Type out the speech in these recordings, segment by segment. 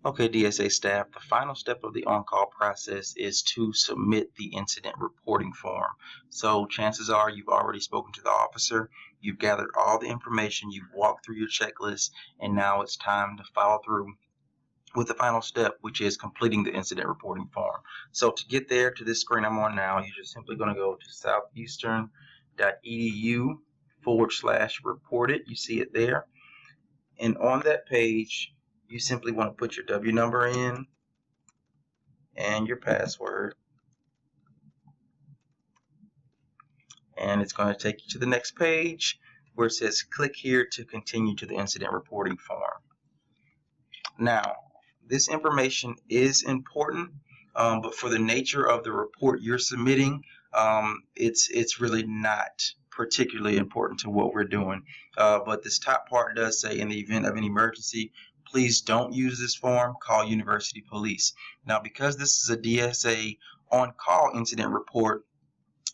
Okay, DSA staff, the final step of the on-call process is to submit the incident reporting form. So chances are you've already spoken to the officer, you've gathered all the information, you've walked through your checklist, and now it's time to follow through with the final step, which is completing the incident reporting form. So to get there to this screen I'm on now, you're just simply going to go to southeastern.edu/report it. You see it there. And on that page, you simply want to put your W number in and your password. And it's going to take you to the next page where it says click here to continue to the incident reporting form. Now, this information is important, but for the nature of the report you're submitting, it's really not particularly important to what we're doing. But this top part does say, in the event of an emergency, please don't use this form, call University Police. Now, because this is a DSA on-call incident report,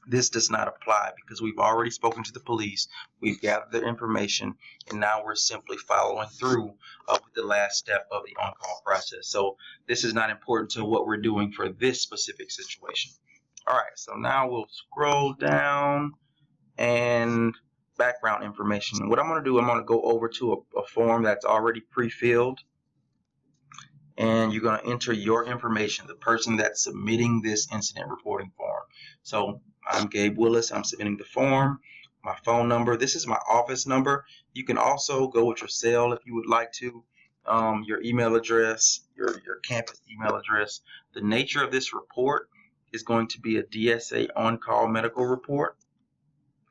this does not apply because we've already spoken to the police, we've gathered their information, and now we're simply following through with the last step of the on-call process. So this is not important to what we're doing for this specific situation. All right, so now we'll scroll down and background information. What I'm going to do, I'm going to go over to a form that's already pre-filled, and you're going to enter your information, the person that's submitting this incident reporting form. So I'm Gabe Willis. I'm submitting the form. My phone number. This is my office number. You can also go with your cell if you would like to. Your email address, your campus email address. The nature of this report is going to be a DSA on-call medical report.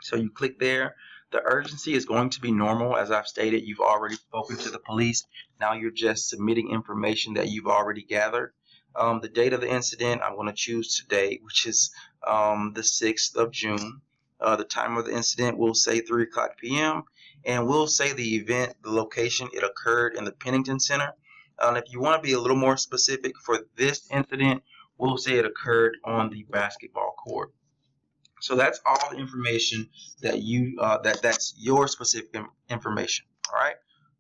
So you click there. The urgency is going to be normal. As I've stated, you've already spoken to the police. Now you're just submitting information that you've already gathered. The date of the incident, I'm going to choose today, which is the 6th of June. The time of the incident, we'll say 3 o'clock p.m. And we'll say the event, the location, it occurred in the Pennington Center. If you want to be a little more specific for this incident, we'll say it occurred on the basketball court. So that's all the information that that's your specific information. All right.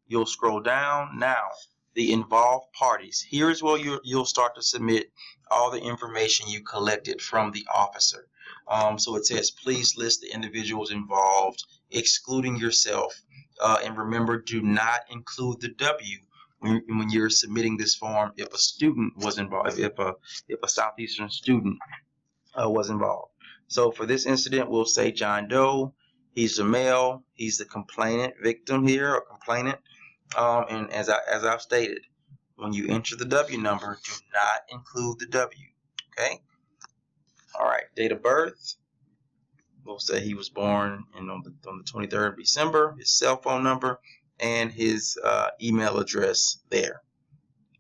You'll scroll down now. The involved parties. Here's where you'll start to submit all the information you collected from the officer. So it says, please list the individuals involved, excluding yourself. And remember, do not include the W when you're submitting this form if a student was involved, if a Southeastern student was involved. So for this incident, we'll say John Doe. He's a male. He's the complainant victim here, or complainant. And as I've stated, when you enter the W number, do not include the W. Okay. All right. Date of birth. We'll say he was born on the 23rd of December. His cell phone number and his email address there.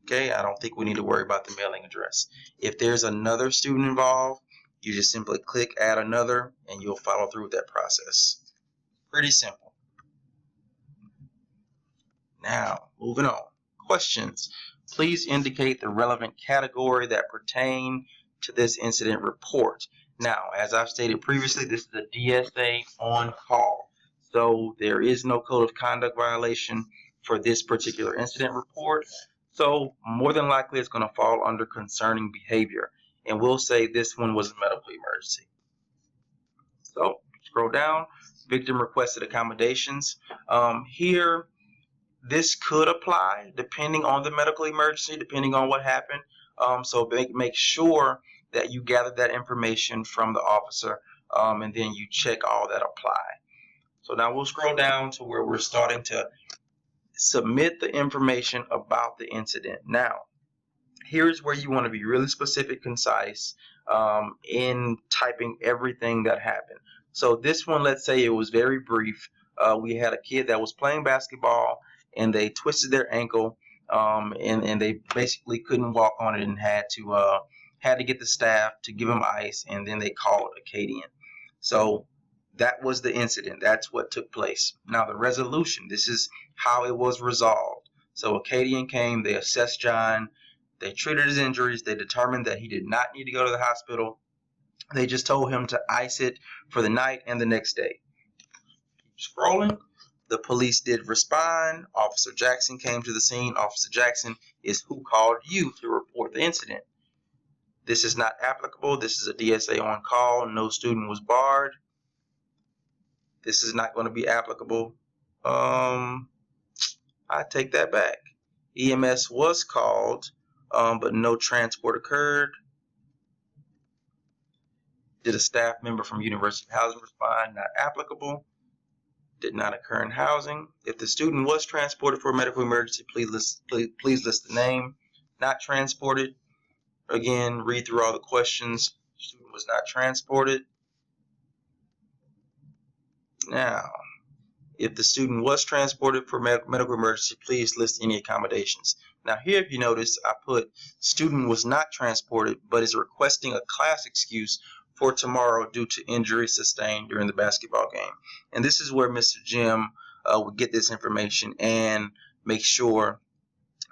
Okay. I don't think we need to worry about the mailing address. If there's another student involved, you just simply click add another and you'll follow through with that process. Pretty simple. Now, moving on. Questions. Please indicate the relevant category that pertain to this incident report. Now, as I've stated previously, this is a DSA on call. So there is no code of conduct violation for this particular incident report. So more than likely it's going to fall under concerning behavior. And we'll say this one was a medical emergency. So scroll down, victim requested accommodations. Here, this could apply depending on the medical emergency, depending on what happened. So make sure that you gather that information from the officer, and then you check all that apply. So now we'll scroll down to where we're starting to submit the information about the incident. Now, here's where you want to be really specific, concise in typing everything that happened. So this one, let's say it was very brief. We had a kid that was playing basketball and they twisted their ankle, and they basically couldn't walk on it and had to get the staff to give him ice, and then they called Acadian. So that was the incident. That's what took place. Now the resolution, this is how it was resolved. So Acadian came, they assessed John, they treated his injuries, they determined that he did not need to go to the hospital. They just told him to ice it for the night and the next day. Keep scrolling. The police did respond. Officer Jackson came to the scene. Officer Jackson is who called you to report the incident. This is not applicable. This is a DSA on call. No student was barred. This is not going to be applicable. I take that back. EMS was called, but no transport occurred. Did a staff member from University of Housing respond? Not applicable. Did not occur in housing. If the student was transported for a medical emergency, please list the name. Not transported. Again, read through all the questions. Student was not transported. Now, if the student was transported for medical emergency, please list any accommodations. Now here, if you notice, I put student was not transported, but is requesting a class excuse for tomorrow due to injury sustained during the basketball game. And this is where Mr. Jim would get this information and make sure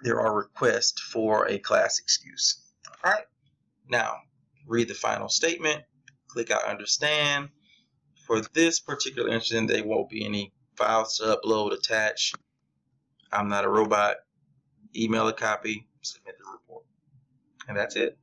there are requests for a class excuse. All right. Now, read the final statement. Click I understand. For this particular incident, there won't be any files to upload, attach. I'm not a robot. Email a copy, submit the report. And that's it.